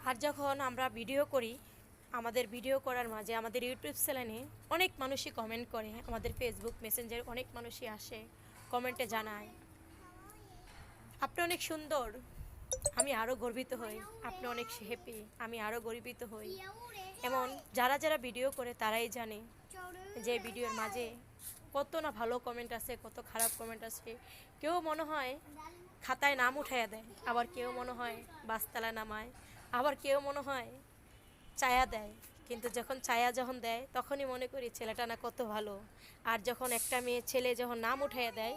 আর যখন আমরা ভিডিও করি, আমাদের ভিডিও করার মাঝে আমাদের ইউটিউব চ্যানেলে অনেক মানুষই কমেন্ট করে, আমাদের ফেসবুক মেসেঞ্জারে অনেক মানুষই আসে, কমেন্টে জানায় আপনি অনেক সুন্দর, আমি আরও গর্বিত হই, আপনি অনেক হ্যাপি, আমি আরও গর্বিত হই। এমন যারা যারা ভিডিও করে তারাই জানে যে ভিডিওর মাঝে কত না ভালো কমেন্ট আছে, কত খারাপ কমেন্ট আছে। কেউ মনে হয় খাতায় নাম উঠাইয়া দেয়, আবার কেউ মনে হয় বাসতলা নামায়, আবার কেউ মনে হয় চায়া দেয়। কিন্তু যখন চায়া যখন দেয় তখনই মনে করি ছেলেটা না কত ভালো। আর যখন একটা মেয়ে ছেলে যখন নাম উঠাইয়া দেয়,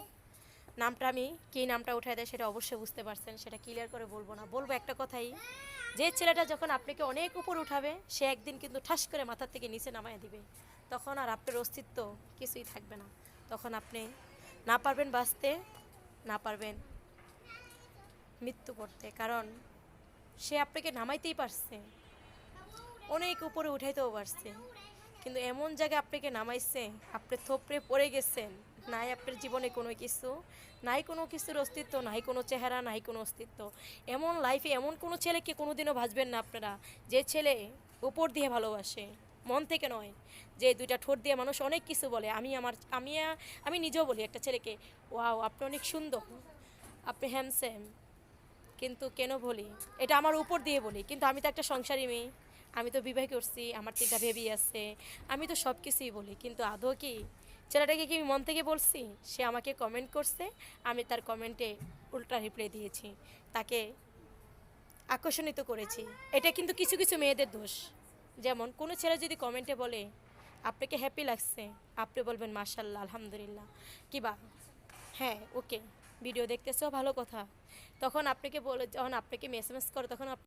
নামটা আমি কী নামটা উঠাই দেয় সেটা অবশ্যই বুঝতে পারছেন, সেটা ক্লিয়ার করে বলবো না, বলবো একটা কথাই, যে ছেলেটা যখন আপনাকে অনেক উপর উঠাবে সে একদিন কিন্তু ঠাস করে মাথার থেকে নিচে নামায় দিবে। তখন আর আপনার অস্তিত্ব কিছুই থাকবে না। তখন আপনি না পারবেন বাঁচতে, না পারবেন মৃত্যু করতে, কারণ সে আপনাকে নামাইতেই পারছে, অনেক উপরে উঠাইতেও পারছে, কিন্তু এমন জায়গায় আপনাকে নামাইছে আপনি থোপড়ে পড়ে গেছেন। নাই আপনার জীবনে কোনো কিছু, নাই কোনো কিছুর অস্তিত্ব, নাই কোনো চেহারা, নাই কোনো অস্তিত্ব। এমন লাইফে এমন কোনো ছেলেকে কোনোদিনও ভাসবেন না আপনারা, যে ছেলে উপর দিয়ে ভালোবাসে, মন থেকে নয়। যে দুইটা ঠোঁট দিয়ে মানুষ অনেক কিছু বলে, আমি নিজেও বলি একটা ছেলেকে, ওয়াও আপনি অনেক সুন্দর, আপনি হ্যান্ডসাম, কিন্তু কেন বলি এটা আমার উপর দিয়ে বলি, কিন্তু আমি তো একটা সংসারী মেয়ে, আমি তো বিবাহ করছি, আমার 3টা বেবি আছে, আমি তো সব কিছুই বলি। কিন্তু আদৌ কি ছেলেটাকে কি আমি মন থেকে বলছি? সে আমাকে কমেন্ট করছে, আমি তার কমেন্টে উল্টা রিপ্লাই দিয়েছি, তাকে আকর্ষণিত করেছি। এটা কিন্তু কিছু কিছু মেয়েদের দোষ। যেমন কোনো ছেলে যদি কমেন্টে বলে আপনাকে হ্যাপি লাগছে, আপনি বলবেন মাশাল্লাহ আলহামদুলিল্লাহ, কিবা হ্যাঁ ওকে, ভিডিও দেখতেছেও ভালো কথা। তখন আপনাকে বলে, যখন আপনাকে মেসেজ করে তখন